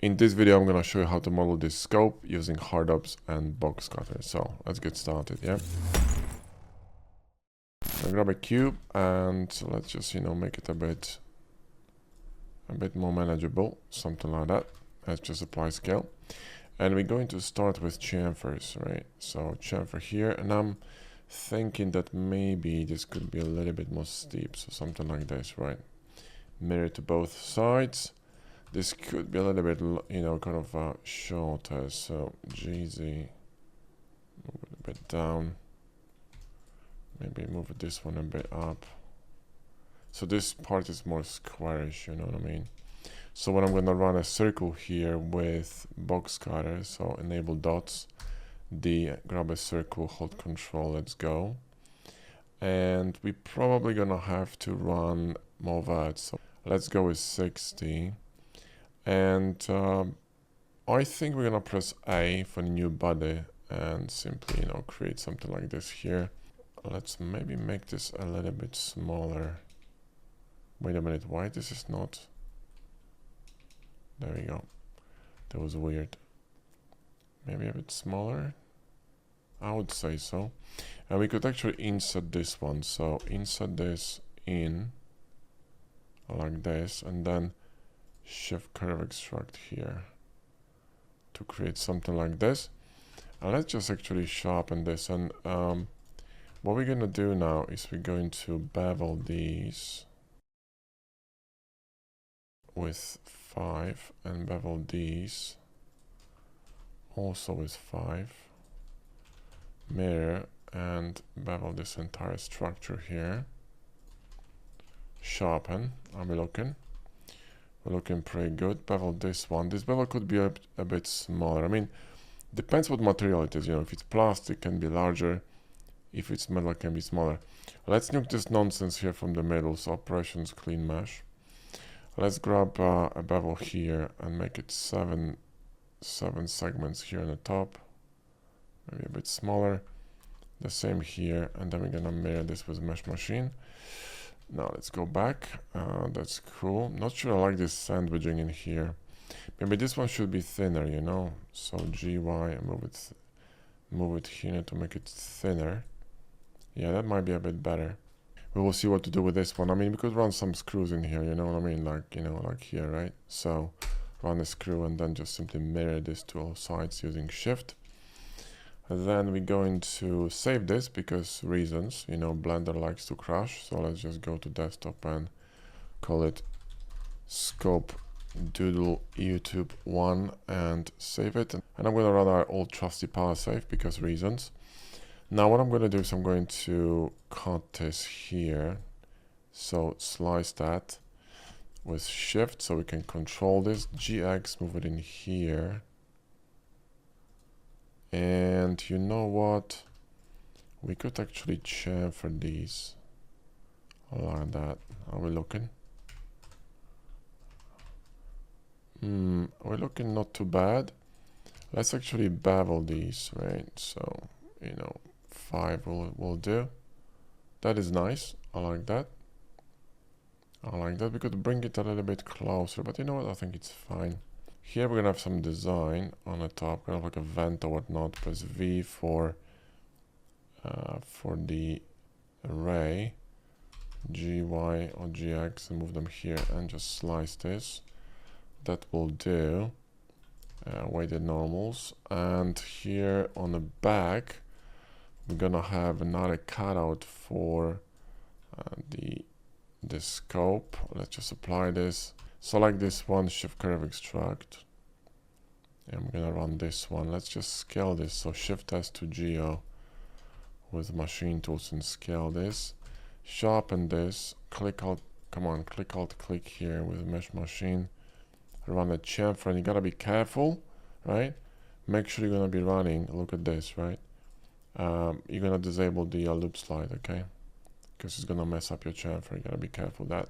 In this video, I'm going to show you how to model this scope using hard ups and Boxcutter. So let's get started, yeah? So grab a cube and let's just, make it a bit more manageable, something like that. Let's just apply scale. And we're going to start with chamfers, right? So chamfer here, and I'm thinking that maybe this could be a little bit more steep, so something like this, right? Mirror to both sides. This could be a little bit, kind of shorter, so GZ, move it a bit down. Maybe move this one a bit up. So this part is more squarish, you know what I mean? So when I'm going to run a circle here with Boxcutter, so enable dots, grab a circle, hold control, let's go. And we're probably going to have to run more verts. So let's go with 60. And I think we're going to press A for new body and simply, create something like this here. Let's maybe make this a little bit smaller. Wait a minute, why this is not? There we go. That was weird. Maybe a bit smaller? I would say so. And we could actually insert this one. So insert this in like this, and then shift curve extract here to create something like this. And let's just actually sharpen this. And what we're going to do now is we're going to bevel these with 5 and bevel these also with 5. Mirror and bevel this entire structure here. Sharpen. Are we looking? We're looking pretty good. Bevel this one. This bevel could be a bit smaller. I mean, depends what material it is. If it's plastic, it can be larger. If it's metal, it can be smaller. Let's nuke this nonsense here from the middle. So operations clean mesh. Let's grab a bevel here and make it 7 segments here on the top. Maybe a bit smaller. The same here, and then we're gonna mirror this with mesh machine. Now let's go back. That's cool. Not sure I like this sandwiching in here. Maybe this one should be thinner, So GY, move it here to make it thinner. Yeah, that might be a bit better. We will see what to do with this one. I mean, we could run some screws in here, you know what I mean? Like here, right? So run a screw and then just simply mirror this to all sides using shift. And then we're going to save this because reasons, Blender likes to crash. So let's just go to desktop and call it scope doodle YouTube 1 and save it. And I'm going to run our old trusty power save because reasons. Now what I'm going to do is I'm going to cut this here. So slice that with shift so we can control this. GX, move it in here. And you know what? We could actually chamfer these like that. Are we looking? We're looking not too bad. Let's actually bevel these, right? So, 5 will do. That is nice. I like that. I like that. We could bring it a little bit closer, but you know what? I think it's fine. Here we're gonna have some design on the top, kind of like a vent or whatnot. Press V for the array, GY or GX, and move them here and just slice this. That will do. Weighted normals, and here on the back we're gonna have another cutout for the scope. Let's just apply this. Select this one, shift curve extract. And I'm gonna run this one. Let's just scale this. So shift S to Geo with machine tools and scale this. Sharpen this. Click out. Come on, click alt, click here with mesh machine. Run a chamfer, and you gotta be careful, right? Make sure you're gonna be running. Look at this, right? You're gonna disable the loop slide, okay? Because it's gonna mess up your chamfer. You gotta be careful of that.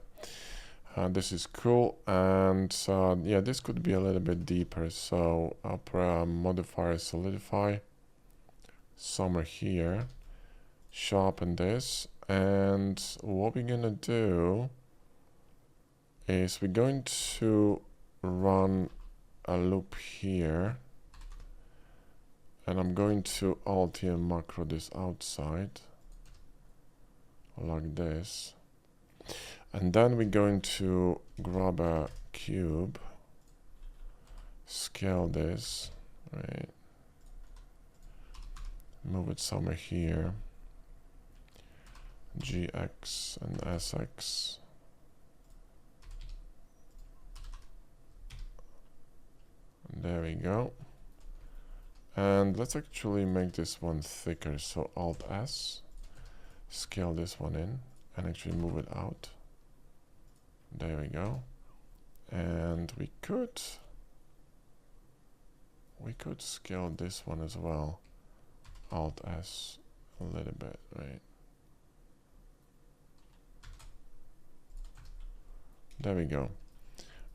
This is cool, and yeah, this could be a little bit deeper. So I'll modifier solidify, somewhere here, sharpen this, and what we're gonna do is we're going to run a loop here, and I'm going to Alt and macro this outside like this, and then we're going to grab a cube, scale this, right, move it somewhere here, GX and SX. There we go. And let's actually make this one thicker. So Alt S, scale this one in, and actually move it out. There we go. And we could scale this one as well. Alt S a little bit, right? There we go.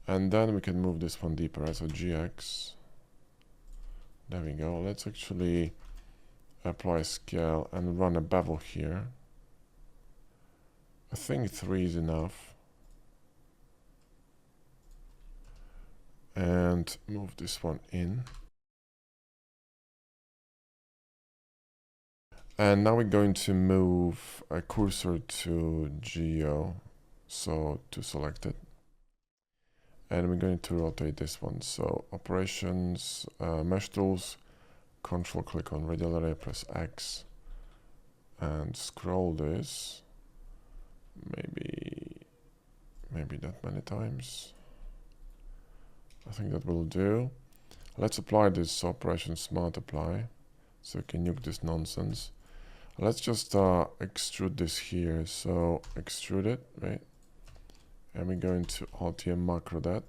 And then we can move this one deeper, right? So GX. There we go. Let's actually apply scale and run a bevel here. I think 3 is enough. And move this one in. And now we're going to move a cursor to Geo, so to select it. And we're going to rotate this one. So operations, mesh tools, control click on radial array, press X, and scroll this maybe that many times. I think that will do. Let's apply this operations multiply, so we can nuke this nonsense. Let's just extrude this here. So extrude it, right? And we're going to Alt and macro that.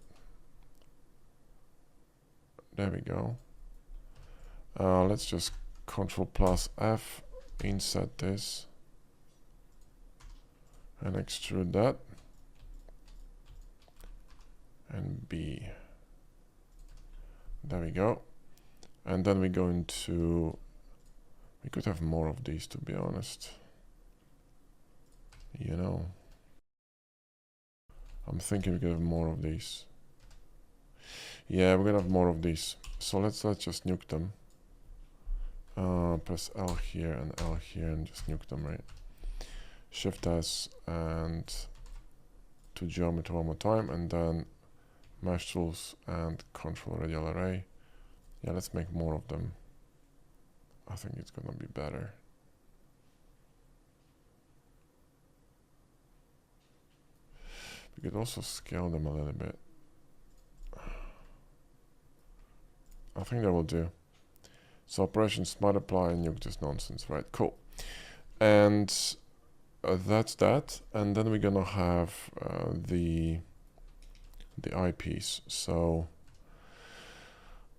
There we go. Let's just Control plus F, insert this, and extrude that. And B. There we go. And then we're going to, we could have more of these, to be honest. You know, I'm thinking we could have more of these. Yeah, we're gonna have more of these. So let's just nuke them. Press L here and L here and just nuke them, right? Shift S and to geometry one more time, and then mesh tools and control radial array. Yeah, let's make more of them. I think it's gonna be better. We could also scale them a little bit. I think that will do. So operations multiply and nuke this nonsense, right? Cool. And that's that. And then we're gonna have the eyepiece. So,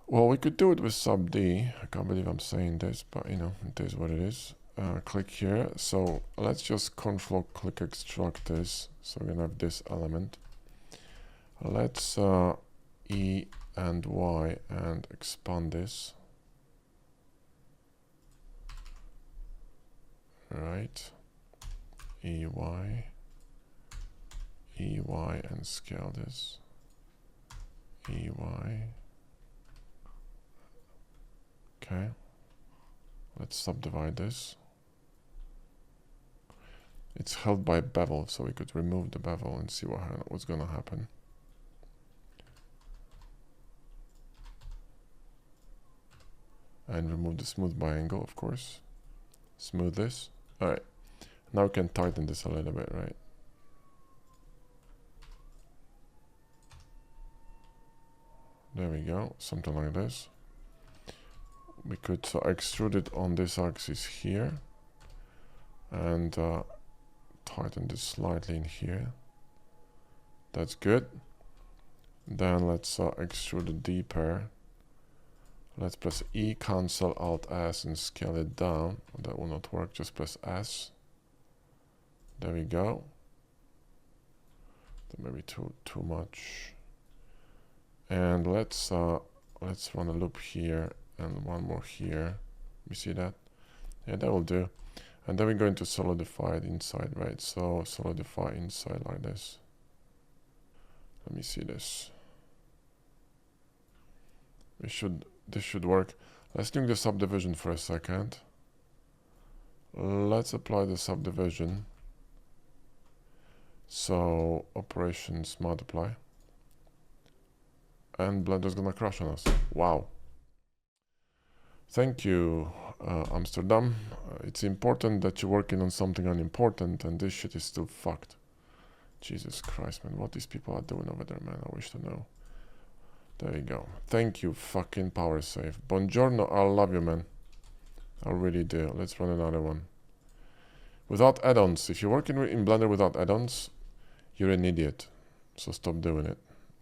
well, we could do it with sub D. I can't believe I'm saying this, but you know, it is what it is. Click here. So let's just control click extract this. So we're gonna have this element. Let's E and Y and expand this. Right. EY and scale this. EY. Okay. Let's subdivide this. It's held by bevel, so we could remove the bevel and see what's gonna happen. And remove the smooth by angle, of course. Smooth this. Alright. Now we can tighten this a little bit, right? There we go. Something like this. We could extrude it on this axis here. And tighten this slightly in here. That's good. Then let's extrude it deeper. Let's press E, cancel, Alt S and scale it down. That will not work, just press S. There we go. That may be too much. And let's run a loop here and one more here. You see that? Yeah, that will do. And then we're going to solidify it inside, right? So solidify inside like this. Let me see this. This should work. Let's do the subdivision for a second. Let's apply the subdivision. So operations multiply. And Blender's gonna crash on us. Wow. Thank you, Amsterdam. It's important that you're working on something unimportant, and this shit is still fucked. Jesus Christ, man. What these people are doing over there, man. I wish to know. There you go. Thank you, fucking power save. Buongiorno, I love you, man. I really do. Let's run another one. Without add-ons. If you're working in Blender without add-ons, you're an idiot. So stop doing it.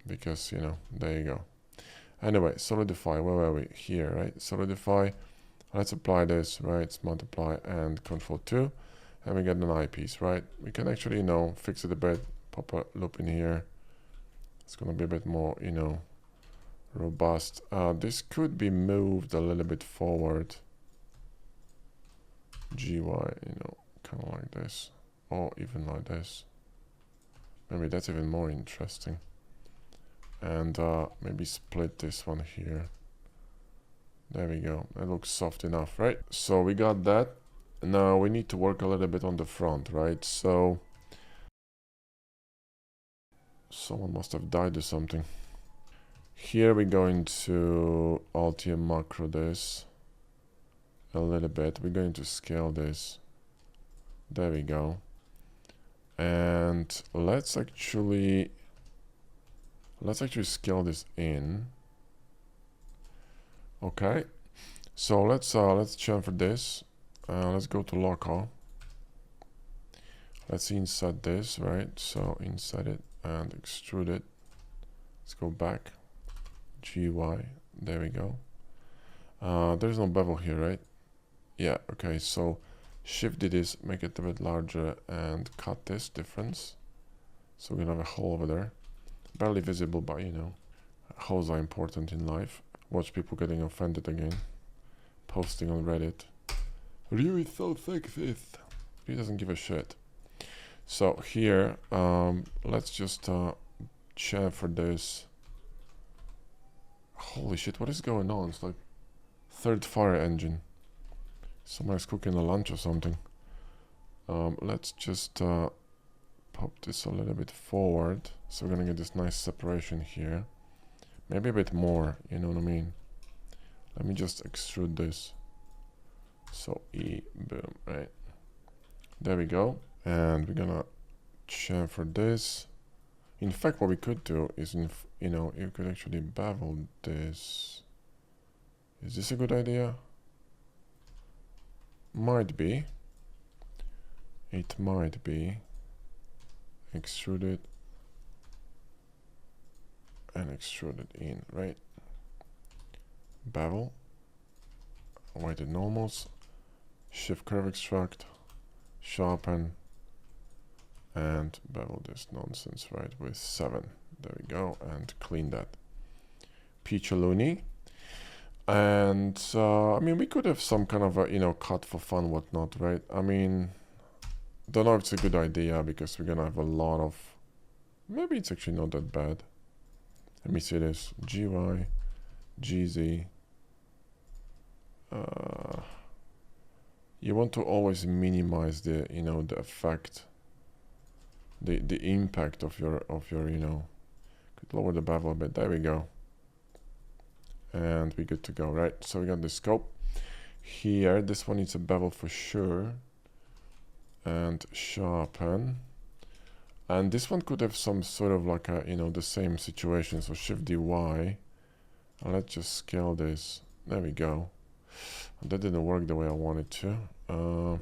Because, you know, there you go. Anyway, solidify. Where were we? Here, right? Solidify. Let's apply this, right? Let's multiply and Control 2. And we get an eyepiece, right? We can actually, you know, fix it a bit. Pop a loop in here. It's going to be a bit more, you know, robust. This could be moved a little bit forward. GY, you know, kind of like this. Or even like this. Maybe that's even more interesting. And maybe split this one here. There we go. That looks soft enough, right? So we got that. Now we need to work a little bit on the front, right? So someone must have died or something. Here we're going to Alt and macro this a little bit. We're going to scale this. There we go. And let's actually scale this in. Okay. So let's chamfer this. Let's go to local. Let's insert this, right? So insert it and extrude it. Let's go back. GY. There we go. There's no bevel here, right? Yeah. Okay. So Shift D this, make it a bit larger, and cut this difference. So we're gonna have a hole over there. Barely visible, but you know, holes are important in life. Watch people getting offended again. Posting on Reddit. Ryu is so sexist. He doesn't give a shit. So here, let's just chamfer this. Holy shit, what is going on? It's like third fire engine. Somebody's cooking a lunch or something. Let's just pop this a little bit forward. So we're gonna get this nice separation here. Maybe a bit more, you know what I mean? Let me just extrude this. So E, boom, right? There we go. And we're gonna chamfer this. In fact, what we could do is, you know, you could actually bevel this. Is this a good idea? Might be. It might be. Extrude it. And extrude it in, right? Bevel. Weighted normals. Shift curve extract. Sharpen. And bevel this nonsense, right, with 7. There we go. And clean that. Picciolini. And I mean, we could have some kind of a, you know, cut for fun, whatnot, right? I mean, don't know if it's a good idea because we're gonna have a lot of. Maybe it's actually not that bad. Let me see this. GY, GZ. You want to always minimize the, you know, the effect, the impact of your, you know. Could lower the bevel a bit. There we go. And we're good to go, right? So we got the scope here. This one needs a bevel for sure. And sharpen. And this one could have some sort of like a, you know, the same situation. So Shift DY. And let's just scale this. There we go. That didn't work the way I wanted to.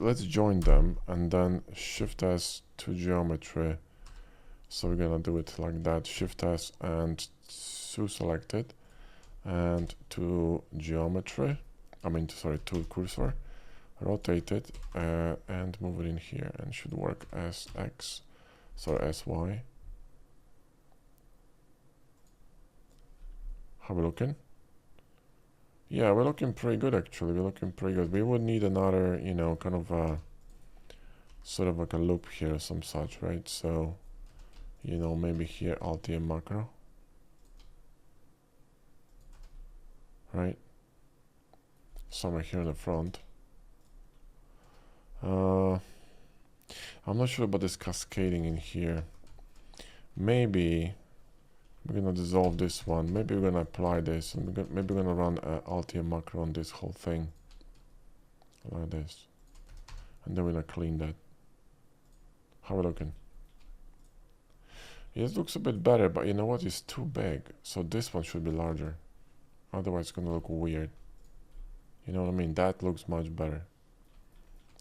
Let's join them and then Shift S to geometry. So we're gonna do it like that. Shift S and to select it and to geometry. I mean, sorry, to cursor. Rotate it and move it in here, and should work as X. Sorry, SY. How we looking? Yeah, we're looking pretty good actually. We're looking pretty good. We would need another, you know, kind of a sort of like a loop here, some such, right? So, you know, maybe here Alt and macro. right? Somewhere here in the front. I'm not sure about this cascading in here. Maybe we're gonna dissolve this one. Maybe we're gonna apply this, and maybe we're gonna run Alt macro on this whole thing, like this, and then we're gonna clean that. How are we looking? It looks a bit better, but you know what? It's too big, so this one should be larger. Otherwise, it's gonna look weird. You know what I mean? That looks much better.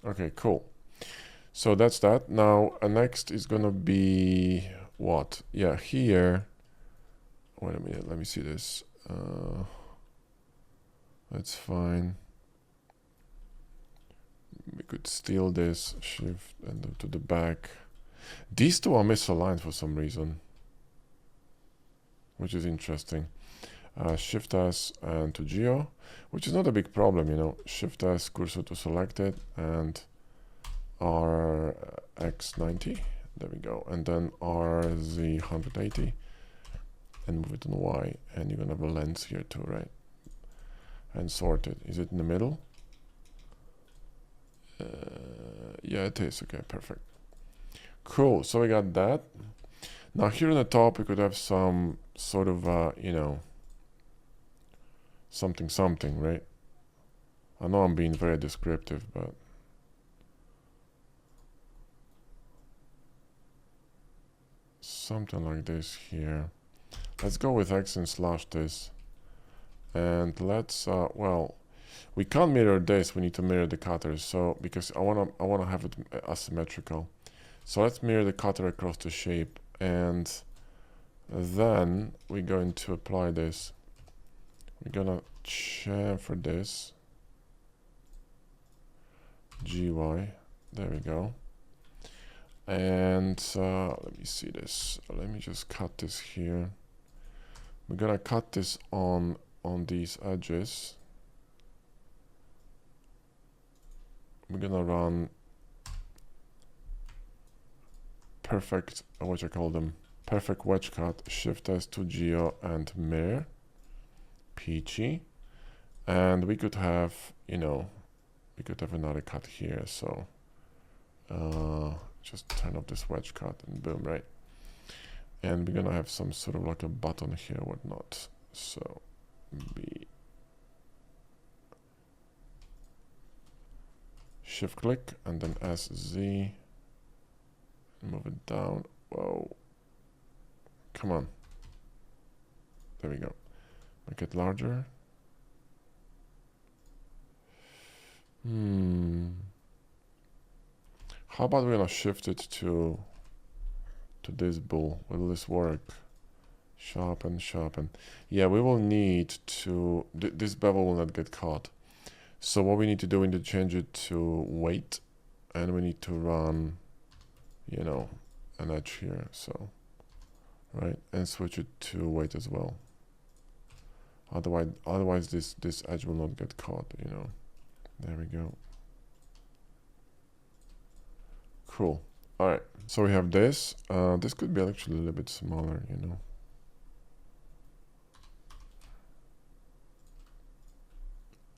Okay, cool. So that's that. Now, next is gonna be what? Yeah, here. Wait a minute, let me see this. That's fine. We could steal this, shift, and go to the back. These two are misaligned for some reason, which is interesting. Shift S and to Geo, which is not a big problem, you know. Shift S, cursor to selected, and RX90. There we go. And then RZ180, and move it on Y. And you're gonna have a lens here too, right? And sort it. Is it in the middle? Yeah, it is. Okay, perfect. Cool. So we got that. Now here on the top, we could have some sort of, you know, something, right? I know I'm being very descriptive, but something like this here. Let's go with X and slash this. And let's, well, we can't mirror this. We need to mirror the cutters. So because I wanna have it asymmetrical. So let's mirror the cutter across the shape, and then we're going to apply this. We're gonna chamfer this. GY. There we go. And let me see this. Let me just cut this here. We're gonna cut this on these edges. We're gonna run perfect, what I call them, perfect wedge cut, Shift S to Geo and mirror, peachy. And we could have, you know, we could have another cut here. So just turn off this wedge cut and boom, right? And we're gonna have some sort of like a button here, whatnot. So B, shift click and then SZ, move it down. Whoa, come on. There we go. Make it larger. How about we're gonna shift it to this bull? Will this work? Sharpen, sharpen. Yeah, we will need to, this bevel will not get caught. So what we need to do, we need to change it to weight, and we need to run, you know, an edge here. So, right, and switch it to weight as well. Otherwise this edge will not get caught, you know. There we go. Cool. All right. So we have this. This could be actually a little bit smaller, you know.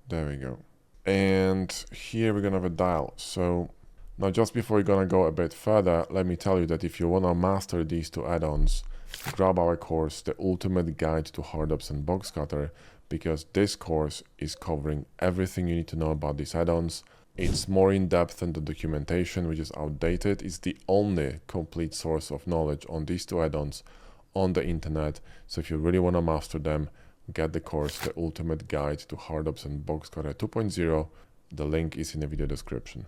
There we go. And here we're gonna have a dial. So now just before we're gonna go a bit further, let me tell you that if you wanna master these two add-ons, grab our course, The Ultimate Guide to Hardups and Boxcutter, because this course is covering everything you need to know about these add-ons. It's more in-depth than the documentation, which is outdated. It's the only complete source of knowledge on these two add-ons on the internet. So if you really want to master them, get the course, The Ultimate Guide to Hardups and Boxcutter 2.0. The link is in the video description.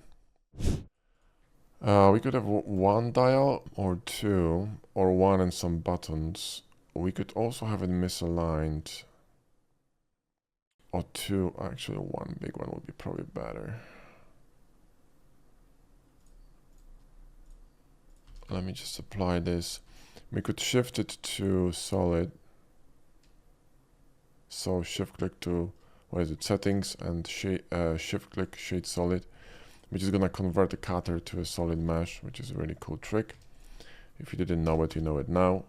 We could have one dial or two, or one and some buttons. We could also have it misaligned, or two. Actually, one big one would be probably better. Let me just apply this. We could shift it to solid. So shift click to, what is it, settings, and shift click shade solid, which is gonna convert the cutter to a solid mesh, which is a really cool trick. If you didn't know it, you know it now.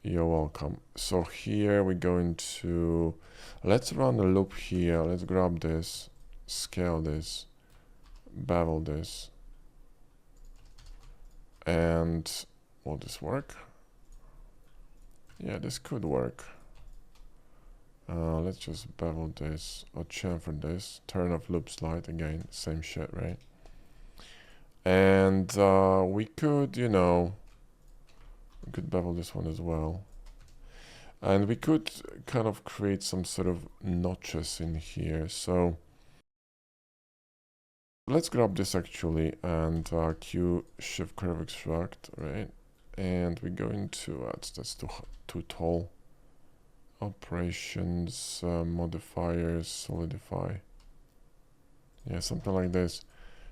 You're welcome. So here we're going to, let's run a loop here. Let's grab this, scale this, bevel this, and will this work? Yeah, this could work. Let's just bevel this or chamfer this, turn off loop slide again, same shit, right? And we could, you know, we could bevel this one as well. And we could kind of create some sort of notches in here. So let's grab this actually and Q shift curve extract, right? And we're going to, that's too tall. Operations, modifiers, solidify. Yeah, something like this.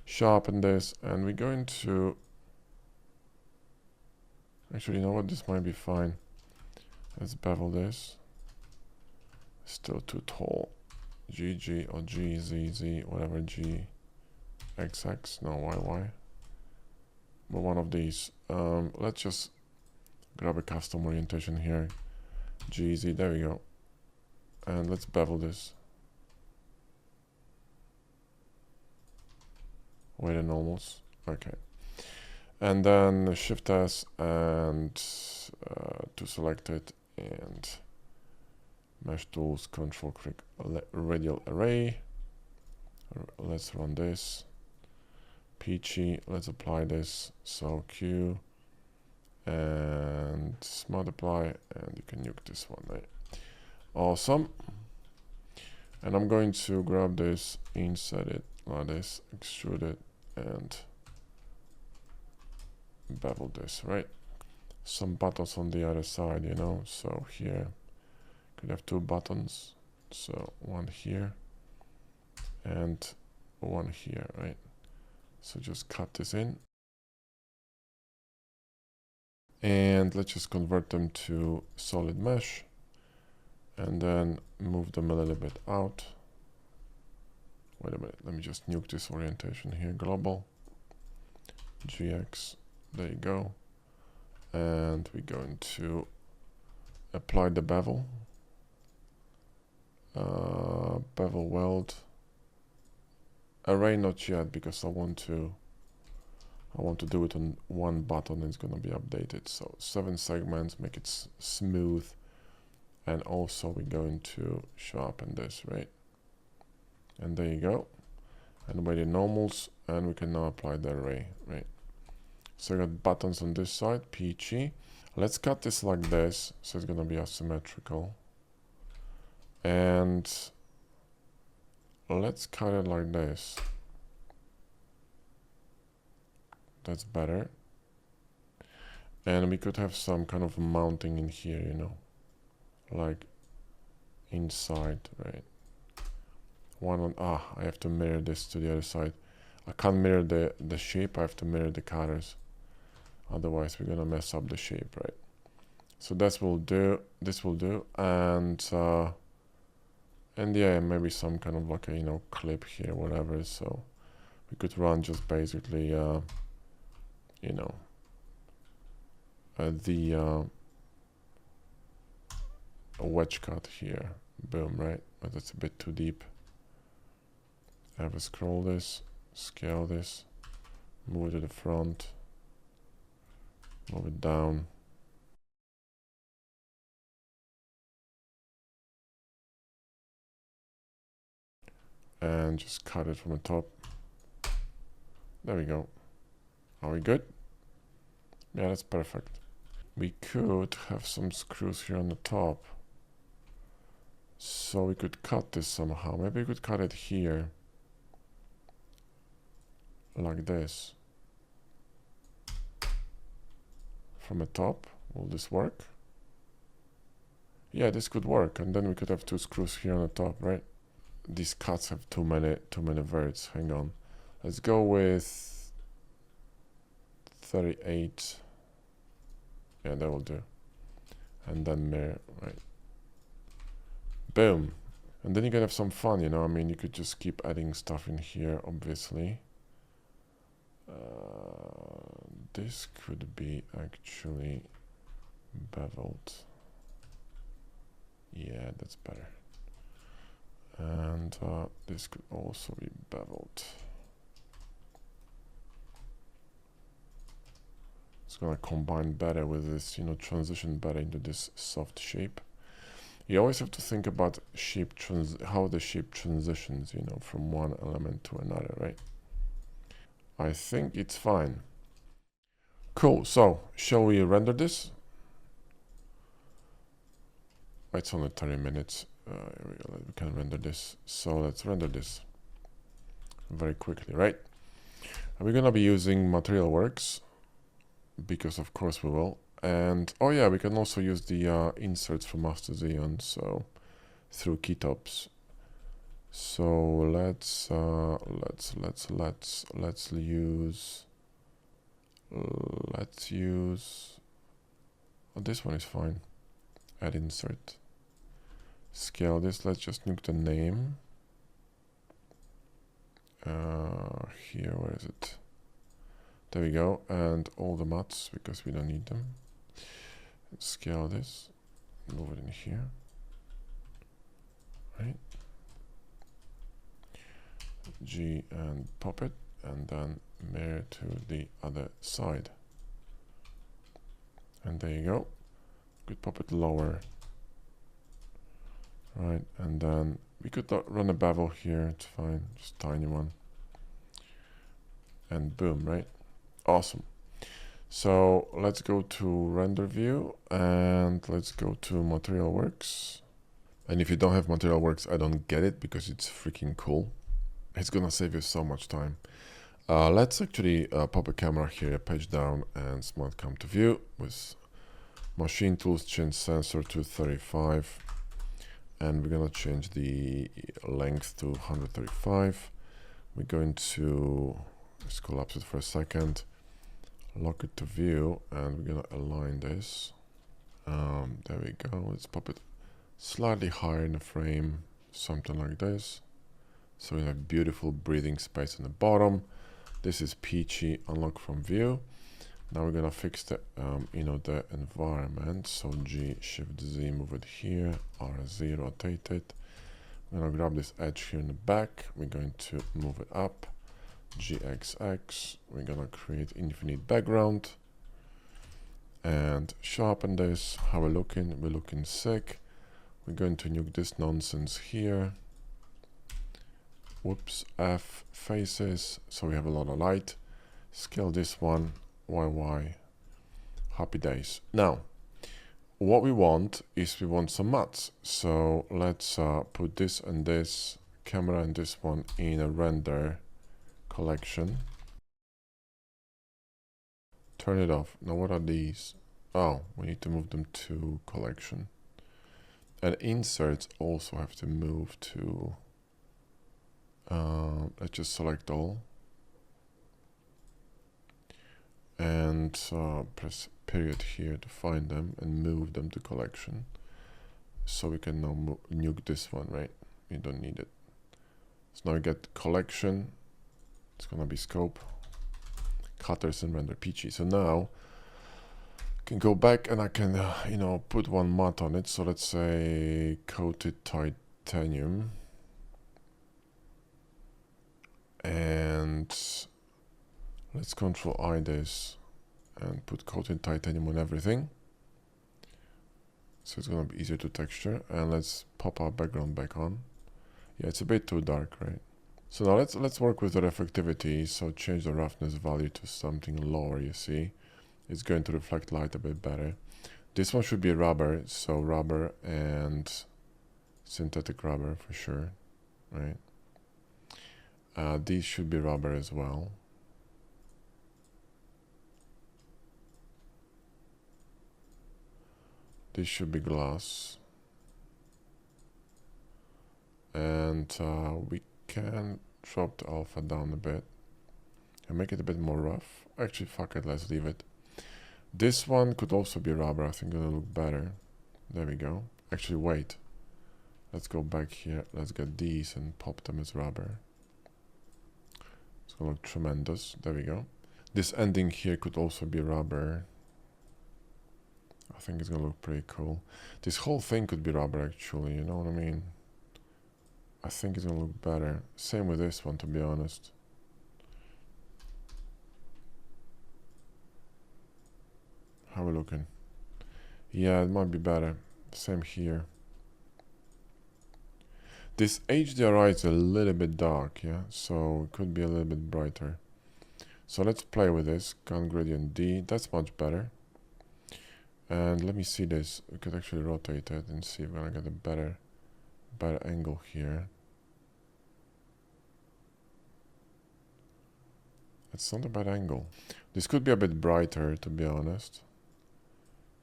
Sharpen this, and we're going to, actually, you know what, this might be fine. Let's bevel this. Still too tall. GG or GZZ, whatever, GXX, no, YY. But one of these. Let's just grab a custom orientation here. GZ, there we go. And let's bevel this. Weight and normals. Okay. And then Shift S and to select it, and Mesh Tools, Control click Radial Array. Let's run this. Peachy, let's apply this. So Q and Smart Apply, and you can nuke this one, right? Awesome. And I'm going to grab this, insert it like this, extrude it, and bevel this, right? Some buttons on the other side, you know, so here could have two buttons, so one here and one here, right? So just cut this in, and let's just convert them to solid mesh, and then move them a little bit out. Wait a minute, let me just nuke this orientation here, global, GX, there you go. And we're going to apply the bevel, bevel weld, array not yet, because I want to do it on one button. It's going to be updated. So 7 segments, make it smooth, and also we're going to sharpen this, right? And there you go. And by the normals, and we can now apply the array, right? So I got buttons on this side, peachy. Let's cut this like this, so it's gonna be asymmetrical. And let's cut it like this. That's better. And we could have some kind of mounting in here, you know, like inside, right? I have to mirror this to the other side. I can't mirror the shape, I have to mirror the cutters. Otherwise we're gonna mess up the shape, right? So this will do, and yeah, maybe some kind of like a, you know, clip here, whatever. So we could run just basically you know, a wedge cut here, boom, right? But that's a bit too deep. I have to scroll this, scale this, move it to the front, move it down. And just cut it from the top. There we go. Are we good? Yeah, that's perfect. We could have some screws here on the top. So we could cut this somehow. Maybe we could cut it here. Like this. From the top. Will this work? Yeah, this could work. And then we could have 2 screws here on the top, right? These cuts have too many verts. Hang on. Let's go with 38. Yeah, that will do. And then mirror, right? Boom. And then you can have some fun, you know. I mean, you could just keep adding stuff in here, obviously. This could be actually beveled. Yeah, that's better. And this could also be beveled. It's gonna combine better with this, you know, transition better into this soft shape. You always have to think about shape how the shape transitions, you know, from one element to another, right? I think it's fine. Cool, so shall we render this? It's only 30 minutes. We can render this. So let's render this very quickly, right? And we're gonna be using Materialworks because of course we will. And oh yeah, we can also use the inserts from Master Xeon, so through keytops. So let's use oh, this one is fine. Add insert. Scale this. Let's just nuke the name. Here, where is it? There we go. And all the mats because we don't need them. Scale this. Move it in here. Right. G and pop it, and then mirror to the other side. And there you go. Could pop it lower. Right, and then we could run a bevel here, it's fine, just a tiny one. And boom, right? Awesome. So let's go to render view and let's go to Materialworks. And if you don't have Materialworks, I don't get it because it's freaking cool. It's gonna save you so much time. Let's actually pop a camera here, page down, and smart come to view with machine tools, change sensor to 35. And we're gonna change the length to 135. We're going to let's collapse it for a second, lock it to view, and we're gonna align this. There we go. Let's pop it slightly higher in the frame, something like this. So we have beautiful breathing space on the bottom. This is peachy. Unlock from view. Now we're gonna fix the you know, the environment. So G Shift Z, move it here. RZ, rotate it. I'm gonna grab this edge here in the back. We're going to move it up. GXX. We're gonna create infinite background and sharpen this. How we're looking? We're looking sick. We're going to nuke this nonsense here. Whoops, F faces. So we have a lot of light. Scale this one. YY. Happy days. Now, what we want is we want some mats. So let's put this and this camera and this one in a render collection. Turn it off. Now what are these? Oh, we need to move them to collection. And inserts also have to move to let's just select all. And press period here to find them and move them to collection. So we can now nuke this one, right? We don't need it. So now we get collection. It's gonna be scope, cutters, and render peachy. So now I can go back and I can, you know, put one mat on it. So let's say coated titanium. And let's Control I this and put coated titanium on everything. So it's gonna be easier to texture. And let's pop our background back on. Yeah, it's a bit too dark, right? So now let's work with the reflectivity. So change the roughness value to something lower, you see. It's going to reflect light a bit better. This one should be rubber, so rubber and synthetic rubber for sure, right? These should be rubber as well. This should be glass. And we can drop the alpha down a bit and make it a bit more rough. Actually, fuck it, let's leave it. This one could also be rubber. I think it'll look better. There we go. Actually, wait. Let's go back here. Let's get these and pop them as rubber. It's gonna look tremendous. There we go. This ending here could also be rubber. I think it's gonna look pretty cool. This whole thing could be rubber actually, you know what I mean? I think it's gonna look better. Same with this one, to be honest. How we looking? Yeah, it might be better. Same here. This HDRI is a little bit dark, yeah? So it could be a little bit brighter. So let's play with this. Gun gradient D, that's much better. And let me see this. We could actually rotate it and see if we're gonna get a better angle here. It's not a bad angle. This could be a bit brighter, to be honest.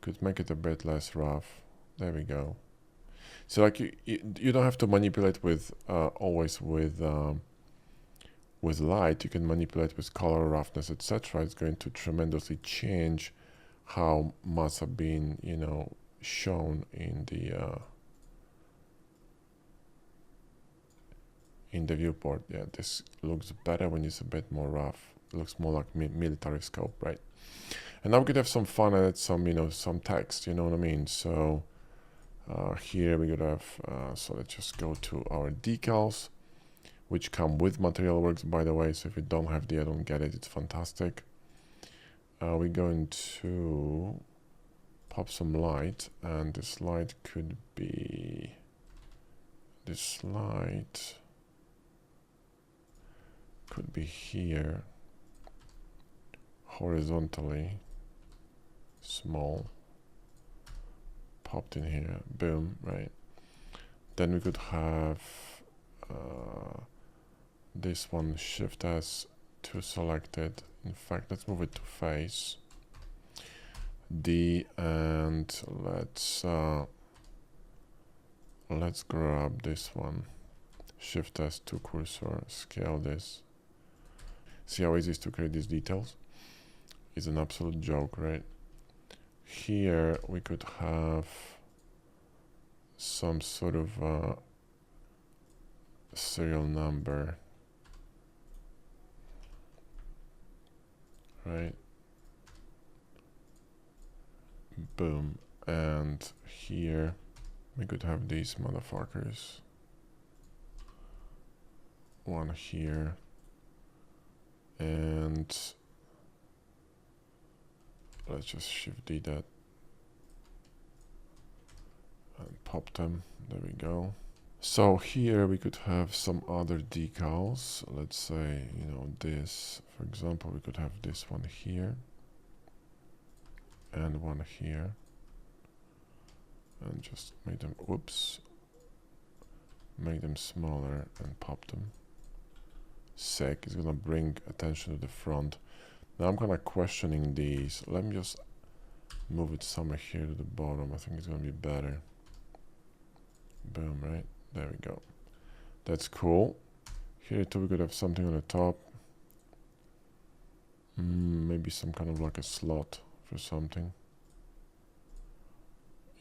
Could make it a bit less rough. There we go. So like you don't have to manipulate with always with light. You can manipulate with color, roughness, etc. It's going to tremendously change how must have been, you know, shown in the viewport. Yeah, this looks better when it's a bit more rough. It looks more like military scope, right? And now we could have some fun and add some, you know, some text, you know what I mean? So here we could have, so let's just go to our decals, which come with Materialworks, by the way. So if you don't have the add-on, get it, it's fantastic. We're going to pop some light, and this light could be, this light could be here, horizontally, small, popped in here, boom, right? Then we could have this one, Shift S to selected. In fact, let's move it to face, D, and let's grab this one, Shift S to cursor, scale this. See how easy it is to create these details? It's an absolute joke, right? Here we could have some sort of serial number, right? Boom. And here we could have these motherfuckers. One here. And let's just Shift D that and pop them. There we go. So here we could have some other decals. Let's say, you know, this, for example, we could have this one here and one here, and just make them, whoops, make them smaller and pop them. Sick. It's gonna bring attention to the front. Now I'm kind of questioning these. Let me just move it somewhere here to the bottom. I think it's gonna be better. Boom, right? There we go. That's cool. Here too we could have something on the top. Maybe some kind of like a slot for something.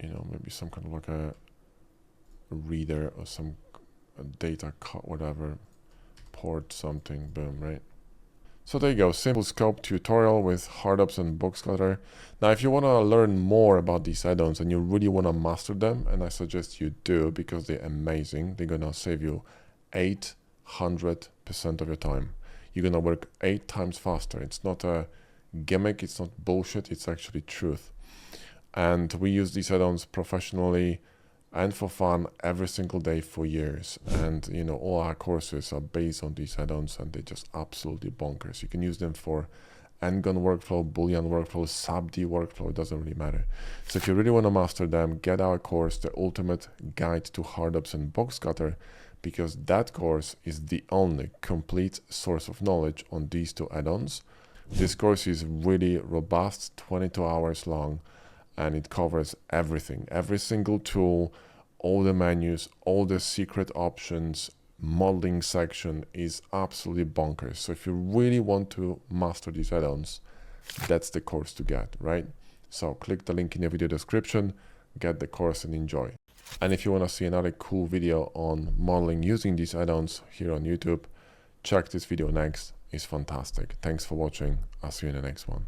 You know, maybe some kind of like a reader or some data whatever. Port something, boom, right? So there you go, simple scope tutorial with Hardups and Boxcutter. Now if you want to learn more about these add-ons and you really want to master them, and I suggest you do because they're amazing, they're gonna save you 800% of your time. You're gonna work 8 times faster. It's not a gimmick, it's not bullshit, it's actually truth. And we use these add-ons professionally and for fun every single day for years. And you know, all our courses are based on these add-ons and they're just absolutely bonkers. You can use them for Ngun workflow, Boolean workflow, sub-D workflow, it doesn't really matter. So if you really want to master them, get our course, The Ultimate Guide to Hardups and Boxcutter, because that course is the only complete source of knowledge on these two add-ons. This course is really robust, 22 hours long, and it covers everything, every single tool, all the menus, all the secret options, modeling section is absolutely bonkers. So if you really want to master these add-ons, that's the course to get, right? So click the link in the video description, get the course and enjoy. And if you want to see another cool video on modeling using these add-ons here on YouTube, check this video next. It's fantastic. Thanks for watching. I'll see you in the next one.